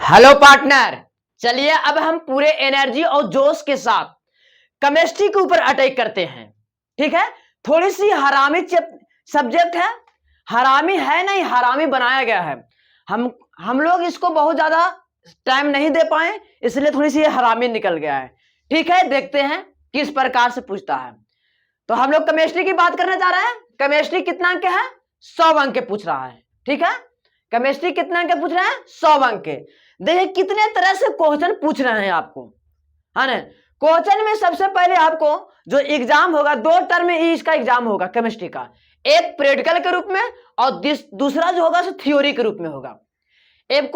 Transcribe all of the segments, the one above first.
Hello partner, चलिए अब हम पूरे एनर्जी और जोश के साथ केमिस्ट्री के ऊपर अटैक करते हैं। ठीक है, थोड़ी सी हरामी सब्जेक्ट है। हरामी है नहीं, हरामी बनाया गया है। हम लोग इसको बहुत ज्यादा टाइम नहीं दे पाए, इसलिए थोड़ी सी हरामी निकल गया है। ठीक है, देखते हैं किस प्रकार से पूछता है। तो हम लोग केमिस्ट्री की बात करने जा रहे हैं। केमिस्ट्री कितना अंक है? 100 अंक के पूछ रहा है। ठीक है, केमिस्ट्री कितना अंक के पूछ रहे हैं? 100 अंक के। देखिए कितने तरह से क्वेश्चन पूछ रहे हैं आपको, है ना। क्वेश्चन में सबसे पहले आपको जो एग्जाम होगा, दो टर्म में इसका एग्जाम होगा केमिस्ट्री का। एक प्रैक्टिकल के रूप में और दूसरा जो होगा थ्योरी के रूप में होगा। एक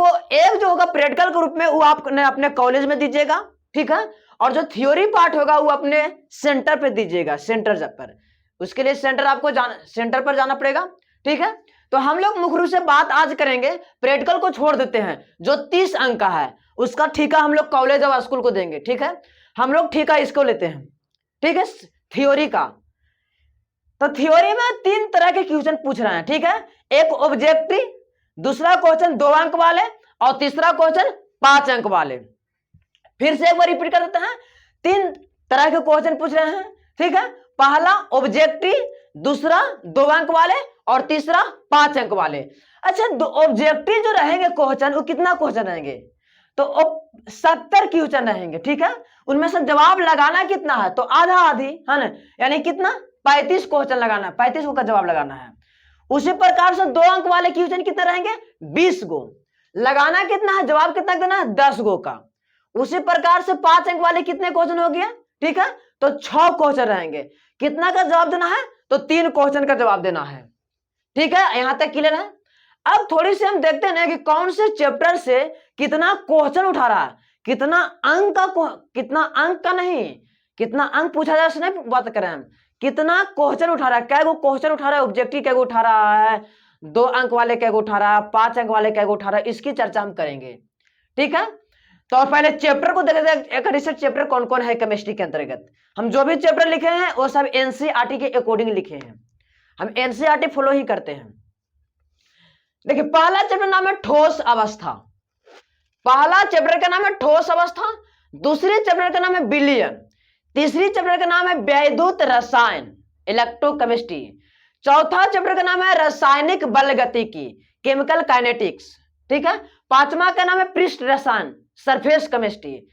जो होगा प्रैक्टिकल के रूप में वो आपने अपने कॉलेज में दीजिएगा। ठीक है, और जो थ्योरी पार्ट होगा वो अपने सेंटर पे दीजिएगा, सेंटर पर। उसके लिए सेंटर पर जाना पड़ेगा। ठीक है, तो हम लोग मुख्य रूप से बात आज करेंगे, प्रैक्टिकल को छोड़ देते हैं। जो 30 अंक का है उसका ठीका हम लोग कॉलेज और स्कूल को देंगे। ठीक है, हम लोग ठीका इसको लेते हैं। ठीक है, थ्योरी का। तो थ्योरी में 3 तरह के क्वेश्चन पूछ रहे हैं। ठीक है, एक ऑब्जेक्टिव, दूसरा क्वेश्चन 2 अंक वाले और तीसरा क्वेश्चन 5 अंक वाले। फिर से एक बार रिपीट कर देते हैं, 3 तरह के क्वेश्चन पूछ रहे हैं। ठीक है, पहला ऑब्जेक्टिव, दूसरा 2 अंक वाले और तीसरा 5 अंक वाले। अच्छा, ऑब्जेक्टिव जो रहेंगे क्वेश्चन, वो कितना क्वेश्चन रहेंगे? तो 70 क्वेश्चन रहेंगे। ठीक है, उनमें से जवाब लगाना कितना है? तो आधा आधी, है ना, यानी कितना? 35 क्वेश्चन लगाना है, 35 का जवाब लगाना है। उसी प्रकार से 2 अंक वाले क्वेश्चन कितने रहेंगे? 20 गो। लगाना कितना है? जवाब कितना देना है? 10 गो का। उसी प्रकार से 5 अंक वाले कितने क्वेश्चन हो गया? ठीक है, तो 6 क्वेश्चन रहेंगे। कितना का जवाब देना है? तो 3 क्वेश्चन का जवाब देना है। ठीक है, यहां तक क्लियर है। अब थोड़ी सी हम देखते हैं कि कौन से चैप्टर से कितना क्वेश्चन उठा रहा है, कितना अंक का नहीं, कितना अंक पूछा जाए उसने बात करें हम, कितना क्वेश्चन उठा रहा है, कै गो क्वेश्चन उठा रहा है, ऑब्जेक्टिव कै गो उठा रहा है, 2 अंक वाले कै गो उठा रहा है, 5 अंक वाले कै गो उठा रहा है, इसकी चर्चा हम करेंगे। ठीक है, तो और पहले चैप्टर को देखते हैं, एक रिसर्च चैप्टर कौन कौन है केमिस्ट्री के अंतर्गत। हम जो भी चैप्टर लिखे हैं वो सब एनसीईआरटी के अकॉर्डिंग लिखे हैं, हम एनसीईआरटी फॉलो ही करते हैं। देखिए, पहला चैप्टर नाम है ठोस अवस्था। पहला चैप्टर का नाम है ठोस अवस्था, दूसरे चैप्टर का नाम है विलयन, तीसरी चैप्टर का नाम है वैद्युत रसायन, इलेक्ट्रोकेमिस्ट्री, चौथा चैप्टर का नाम है रासायनिक बलगतिकी, केमिकल काइनेटिक्स। ठीक है, पांचवा का नाम है पृष्ठ रसायन, सरफेस केमिस्ट्री,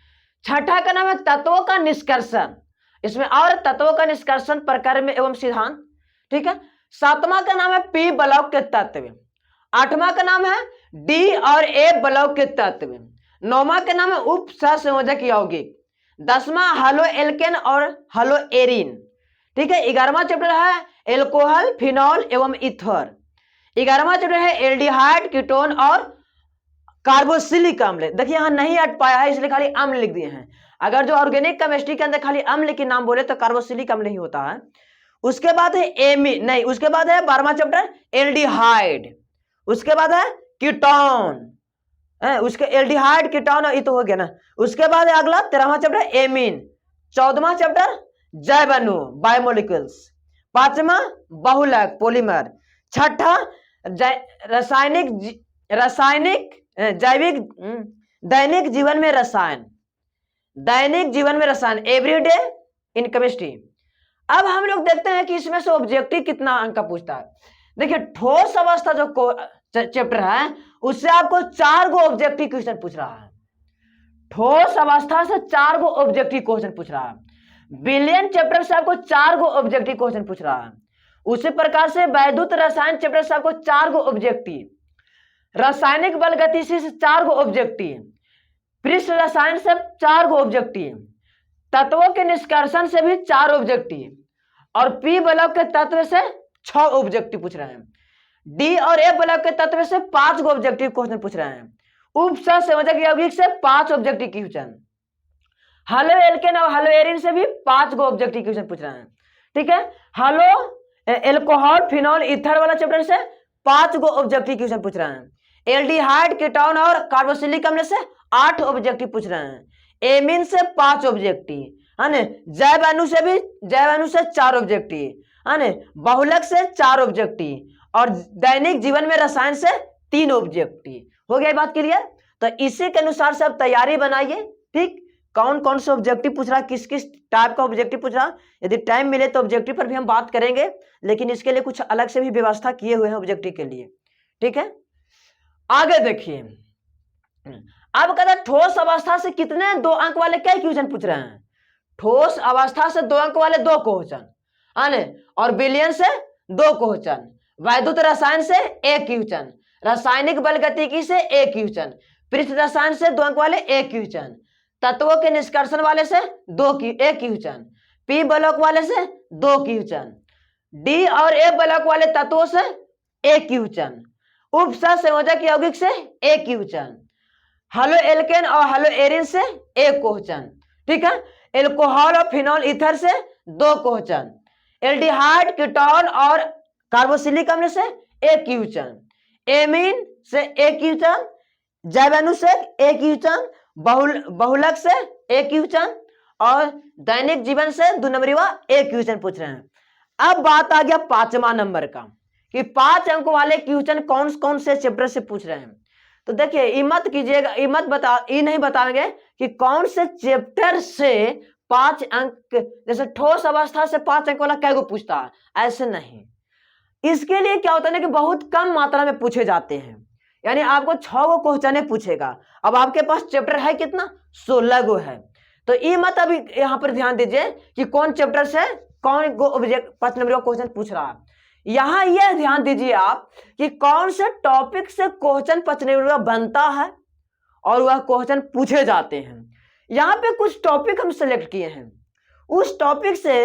छठा का नाम है तत्वों का निष्कर्षण, इसमें और तत्वों का निष्कर्षण प्रक्रम एवं सिद्धांत। ठीक है, सातवां का नाम है पी ब्लॉक के तत्व, आठवां का नाम है डी और ए ब्लॉक के तत्व, नौवां का नाम है उप सहसंयोजक यौगिक, 10वां हलो एल्केन और हलो एरिन। ठीक है, 11वां चैप्टर है एल्कोहल, फिनॉल एवं ईथर, 11वां चैप्टर है एल्डिहाइड, कीटोन और कार्बोक्सिलिक अम्ल। देखिए यहां नहीं हट पाया है इसलिए खाली अम्ल लिख दिए हैं। अगर जो ऑर्गेनिक केमिस्ट्री के अंदर खाली अम्ल के नाम बोले तो कार्बोक्सिलिक अम्ल ही होता है। उसके बाद है एमीन, नहीं, उसके बाद है 12वां चैप्टर एल्डिहाइड, उसके बाद है कीटोन, उसके एल्डिहाइड कीटोन ये तो हो गया ना। उसके बाद है अगला 13वां चैप्टर एमीन, 14वां चैप्टर जैव अणु बायोमोलिक्यूल्स, 5वां बहुलक पॉलीमर, 6ठा रासायनिक जैविक दैनिक जीवन में रसायन, दैनिक जीवन में रसायन, एवरीडे इन केमिस्ट्री। अब हम लोग देखते हैं कि इसमें से ऑब्जेक्टिव कितना अंक का पूछता है। देखिए, ठोस अवस्था जो चैप्टर है उससे आपको 4 गो ऑब्जेक्टिव क्वेश्चन पूछ रहा है। ठोस अवस्था से 4 गो ऑब्जेक्टिव क्वेश्चन पूछ रहा है। विलयन चैप्टर से आपको 4 गो ऑब्जेक्टिव क्वेश्चन पूछ रहा है। उसी प्रकार से वैद्युत रसायन चैप्टर से आपको 4 गो ऑब्जेक्टिव, रासायनिक बल गतिशी से 4 गो ऑब्जेक्टिव, पृष्ठ रसायन से 4 गो ऑब्जेक्टिव, तत्वों के निष्कर्षण से भी 4 ऑब्जेक्टिव और पी ब्लॉक के तत्व से 6 ऑब्जेक्टिव पूछ रहे हैं। डी और ए ब्लॉक के तत्व से 5 गो ऑब्जेक्टिव क्वेश्चन पूछ रहे हैं। उप सहसंयोजक यौगिक से 5 ऑब्जेक्टिव क्वेश्चन, हलो एल्केन और हलो एरिन से भी 5 गो ऑब्जेक्टिव क्वेश्चन पूछ रहे हैं। ठीक है, हलो एल्कोहल, फिनॉल, ईथर वाला चैप्टर से 5 गो ऑब्जेक्टिव क्वेश्चन पूछ रहे हैं। एल्डिहाइड, कीटोन और कार्बोक्सिलिक अम्ल से 8 ऑब्जेक्टिव पूछ रहे हैं। एमीन से 5 ऑब्जेक्टिव, है ना। जैव अणु से 4 ऑब्जेक्टिव, है ना। बहुलक से 4 ऑब्जेक्टिव और दैनिक जीवन में रसायन से 3 ऑब्जेक्टिव। हो गया बात क्लियर? तो इसी के अनुसार से आप तैयारी बनाइए। ठीक, कौन कौन से ऑब्जेक्टिव पूछ रहा है, किस किस टाइप का ऑब्जेक्टिव पूछ रहा है। यदि टाइम मिले तो ऑब्जेक्टिव पर भी हम बात करेंगे, लेकिन इसके लिए कुछ अलग से भी व्यवस्था किए हुए हैं ऑब्जेक्टिव के लिए। ठीक है, आगे देखिए। अब कहता है ठोस अवस्था से कितने 2 अंक वाले क्या क्वेश्चन पूछ रहे हैं। ठोस अवस्था से 2 अंक वाले 2 क्वेश्चन, और विलयन से 2 क्वेश्चन, वैद्युत रसायन से 1 क्वेश्चन, रासायनिक बल गतिकी से 1 क्वेश्चन, पृष्ठ रसायन से 2 अंक वाले 1 क्वेश्चन, तत्वों के निष्कर्षण वाले से 1 क्वेश्चन, पी ब्लॉक वाले से 2 क्वेश्चन, डी और ए ब्लॉक वाले तत्वों से 1 क्वेश्चन, उप संयोजक यौगिक से 1 क्वेश्चन, हेलो एल्केन और हेलो एरिन से 1 क्वेश्चन। ठीक है, एल्कोहल और फिनॉल ईथर से 2 क्वेश्चन, एल्डिहाइड कीटोन और कार्बोक्सिलिक अम्ल से 1 क्वेश्चन, एमीन से 1 क्वेश्चन, जैवाणु से 1 क्वेश्चन, बहुलक से 1 क्वेश्चन और दैनिक जीवन से 2 नंबरीवा 1 क्वेश्चन पूछ रहे हैं। अब बात आ गया 5वां नंबर का कि 5 अंक वाले क्वेश्चन कौन कौन से चैप्टर से पूछ रहे हैं। तो देखिए, ये मत कीजिएगा, ये नहीं बताएंगे कि कौन से चैप्टर से 5 अंक, जैसे ठोस अवस्था से 5 अंक वाला कैगो पूछता है, ऐसे नहीं। इसके लिए क्या होता है ना कि बहुत कम मात्रा में पूछे जाते हैं, यानी आपको 6 गो क्वेश्चन पूछेगा। अब आपके पास चैप्टर है कितना, 16 गो है। तो ये मत अभी यहाँ पर ध्यान दीजिए कि कौन चैप्टर से कौन गो ऑब्जेक्ट 5 नंबर का क्वेश्चन पूछ रहा है। यहां यह ध्यान दीजिए आप कि कौन से टॉपिक से क्वेश्चन 5 नंबर का बनता है और वह क्वेश्चन पूछे जाते हैं। यहाँ पे कुछ टॉपिक हम सिलेक्ट किए हैं, उस टॉपिक से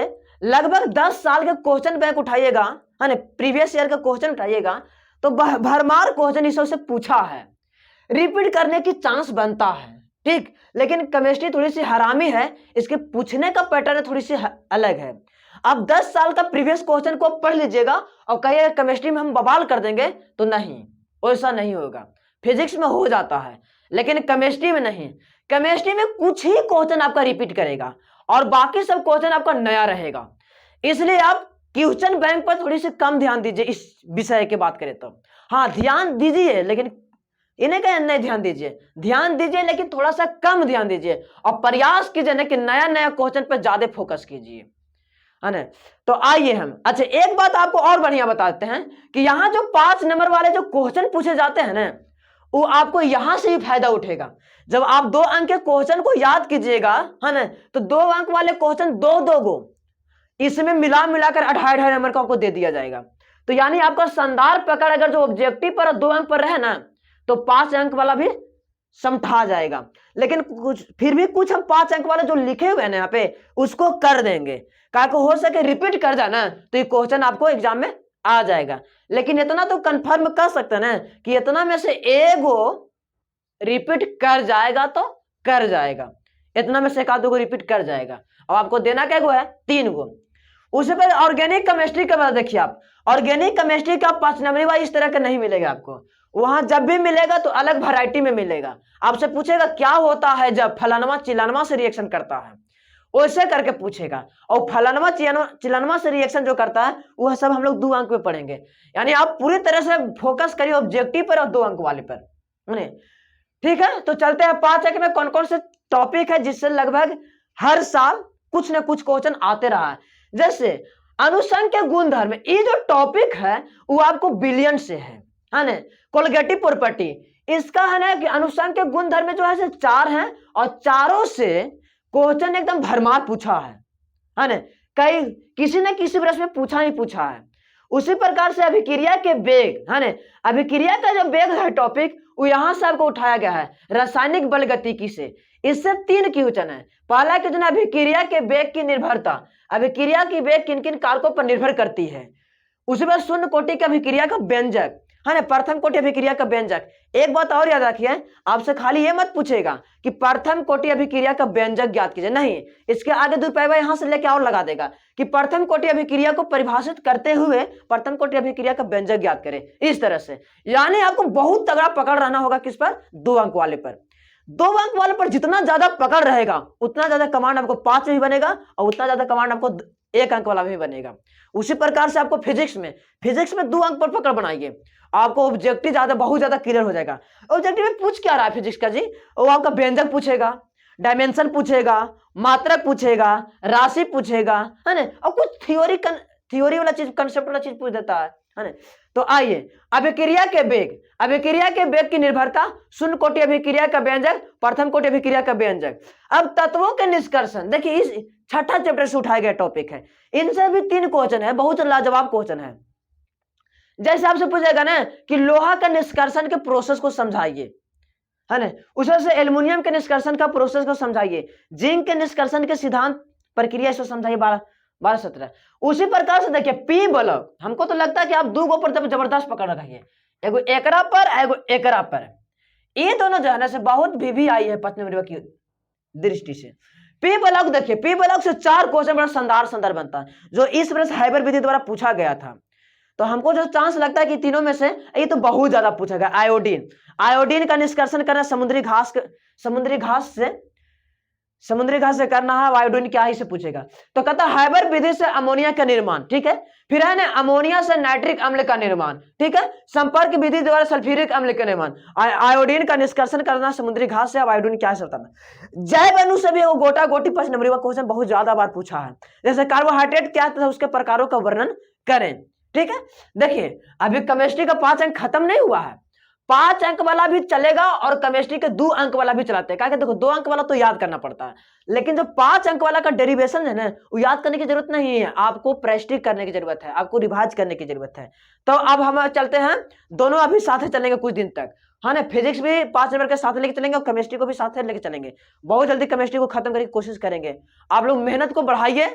लगभग 10 साल के क्वेश्चन बैंक उठाइएगा, है ना, प्रीवियस ईयर का क्वेश्चन उठाइएगा तो भरमार क्वेश्चन इस से पूछा है, रिपीट करने की चांस बनता है। ठीक, लेकिन केमिस्ट्री थोड़ी सी हरामी है, इसके पूछने का पैटर्न थोड़ी सी अलग है। अब 10 साल का प्रीवियस क्वेश्चन को पढ़ लीजिएगा और कहिए केमिस्ट्री में हम बवाल कर देंगे, तो नहीं, ऐसा नहीं होगा। फिजिक्स में हो जाता है लेकिन केमिस्ट्री में नहीं। केमिस्ट्री में कुछ ही क्वेश्चन आपका रिपीट करेगा और बाकी सब क्वेश्चन आपका नया रहेगा। इसलिए आप क्वेश्चन बैंक पर थोड़ी सी कम ध्यान दीजिए इस विषय की बात करें तो। हाँ, ध्यान दीजिए, लेकिन इन्हें कहीं नहीं ध्यान दीजिए लेकिन थोड़ा सा कम ध्यान दीजिए और प्रयास कीजिए ना कि नया नया क्वेश्चन पर ज्यादा फोकस कीजिए, है ना। तो आइए हम, अच्छा एक बात आपको और बढ़िया बताते हैं कि यहाँ जो 5 नंबर वाले जो क्वेश्चन पूछे जाते हैं ना, वो आपको यहां से ही फायदा उठेगा। जब आप 2 अंक के क्वेश्चन को याद कीजिएगा, है ना, तो 2 अंक वाले क्वेश्चन 2 गो इसमें मिलाकर 2.5 नंबर का आपको दे दिया जाएगा। तो यानी आपका शानदार पकड़ अगर जो ऑब्जेक्टिव पर 2 अंक पर रहे ना, तो 5 अंक वाला भी समझा जाएगा। लेकिन कुछ फिर भी कुछ हम 5 अंक वाले जो लिखे हुए हैं ना यहाँ पे, उसको कर देंगे, क्या हो सके रिपीट कर जाना, तो ये क्वेश्चन आपको एग्जाम में आ जाएगा। लेकिन इतना तो कंफर्म कर सकते हैं ना कि इतना में से एगो रिपीट कर जाएगा तो कर जाएगा, इतना में से 1 आधो रिपीट कर जाएगा। और आपको देना क्या गो है, 3 गो। उससे पहले ऑर्गेनिक केमिस्ट्री का बात देखिए आप, ऑर्गेनिक केमिस्ट्री का 5 नंबरी वाला इस तरह का नहीं मिलेगा आपको। वहां जब भी मिलेगा तो अलग वैरायटी में मिलेगा। आपसे पूछेगा क्या होता है जब फलानवा चिलानवा से रिएक्शन करता है, वैसे करके पूछेगा। और फलानवा चिलानवा से रिएक्शन जो करता है वह सब हम लोग 2 अंक में पढ़ेंगे। यानी आप पूरी तरह से फोकस करिए ऑब्जेक्टिव पर और 2 अंक वाले पर। ठीक है, तो चलते हैं 5 अंक में कौन कौन से टॉपिक है जिससे लगभग हर साल कुछ ना कुछ क्वेश्चन आते रहा है। जैसे अनुसंख्यक गुणधर्म, ये जो टॉपिक है वो आपको बिलियन से है ना। कोलिगेटिव प्रॉपर्टी, इसका है ना कि अनुसंख्यक गुणधर्म जो है 4 है और चारों से क्वेश्चन एकदम भरमार पूछा है ना। कई किसी न किसी प्रश्न में पूछा ही पूछा है। उसी प्रकार से अभिक्रिया के वेग, है ना, अभिक्रिया का जो वेग है टॉपिक वो यहां से आपको उठाया गया है रासायनिक बल गतिकी से। इससे 3 क्वेश्चन है। पहला क्वेश्चन अभिक्रिया के वेग की निर्भरता, अभिक्रिया की वेग किन किन कारकों पर निर्भर करती है। उसी पर शून्य कोटि की अभिक्रिया का व्यंजक, है ना, प्रथम कोटि अभिक्रिया का व्यंजक। एक बात और याद रखिए, आपसे खाली ये मत पूछेगा कि प्रथम कोटि अभिक्रिया का व्यंजक ज्ञात कीजिए, नहीं, इसके आगे 2 पैवा यहां से लेके और लगा देगा कि प्रथम कोटि अभिक्रिया को परिभाषित करते हुए प्रथम कोटि अभिक्रिया का व्यंजक ज्ञात करें, इस तरह से। यानी आपको बहुत तगड़ा पकड़ रहना होगा किस पर, 2 अंक वाले पर। 2 अंक वाले पर जितना ज्यादा पकड़ रहेगा उतना ज्यादा कमांड आपको 5 में भी बनेगा और उतना ज्यादा कमांड आपको 1 अंक वाला भी बनेगा। उसी प्रकार से आपको फिजिक्स में 2 अंक पर पकड़ बनाइए, आपको ऑब्जेक्टिव बहुत ज्यादा क्लियर हो जाएगा। ऑब्जेक्टिव में पूछ क्या रहा है फिजिक्स का जी, वो आपका व्यंजक पूछेगा, डायमेंशन पूछेगा, मात्रक पूछेगा, राशि पूछेगा, है ना, और कुछ थ्योरी वाला चीज, कंसेप्ट वाला चीज पूछ देता है ना। तो आइए, अभिक्रिया के वेग की निर्भरता, शून्य कोटि अभिक्रिया का व्यंजक, प्रथम कोटि अभिक्रिया का व्यंजक। अब तत्वों के निष्कर्षण, देखिए इस छठा चैप्टर से उठाया गया टॉपिक है, इनसे भी 3 क्वेश्चन है, बहुत लाजवाब क्वेश्चन है। जैसे आपसे पूछेगा ना कि लोहा का निष्कर्षण के प्रोसेस को समझाइए, है ना, उसमें से एल्युमिनियम के निष्कर्षण का प्रोसेस को समझाइए, जिंक के निष्कर्षण के सिद्धांत प्रक्रिया से समझाइए, 12-17। उसी प्रकार से देखिए पी ब्लॉक, हमको तो लगता है कि आप 2 गो पर जबरदस्त पकड़ रखिए, एगो एकरा पर, एगो एकरा पर, ये दोनों जो है ना से बहुत भी आई है पश्चिम रेलवे की दृष्टि से। पी ब्लॉक देखिए, पी ब्लॉक से 4 क्वेश्चन बड़ा शानदार बनता है, जो इस वर्ष हाइबर विधि द्वारा पूछा गया था। तो हमको जो चांस लगता है कि तीनों में से ये तो बहुत ज्यादा पूछा गया। आयोडीन का निष्कर्षण करना समुद्री घास से करना है, आयोडीन क्या ही से पूछेगा। तो कहता है हाइबर विधि से अमोनिया का निर्माण, ठीक है, फिर है ना अमोनिया से नाइट्रिक अम्ल का निर्माण, ठीक है, संपर्क विधि द्वारा सल्फ्यूरिक अम्ल का निर्माण, आयोडीन का निष्कर्षण करना समुद्री घास से, अब आयोडीन क्या है बताना। जैव अणु से भी वो गोटा गोटी 5 नंबर का क्वेश्चन बहुत ज्यादा बार पूछा है। जैसे कार्बोहाइड्रेट क्या था, उसके प्रकारों का वर्णन करें, ठीक है। देखिए अभी केमिस्ट्री का 5 अंक खत्म नहीं हुआ है, 5 अंक वाला भी चलेगा और केमिस्ट्री के 2 अंक वाला भी चलाते हैं। क्या देखो 2 अंक वाला तो याद करना पड़ता है, लेकिन जो 5 अंक वाला का डेरिवेशन है ना, वो याद करने की जरूरत नहीं है, आपको प्रैक्टिस करने की जरूरत है, आपको रिवाइज करने की जरूरत है। तो अब हम चलते हैं, दोनों अभी साथ चलेंगे कुछ दिन तक, हाँ ना, फिजिक्स भी 5 नंबर के साथ लेके चलेंगे और केमिस्ट्री को भी साथ लेके चलेंगे। बहुत जल्दी केमिस्ट्री को खत्म करने की कोशिश करेंगे। आप लोग मेहनत को बढ़ाइए,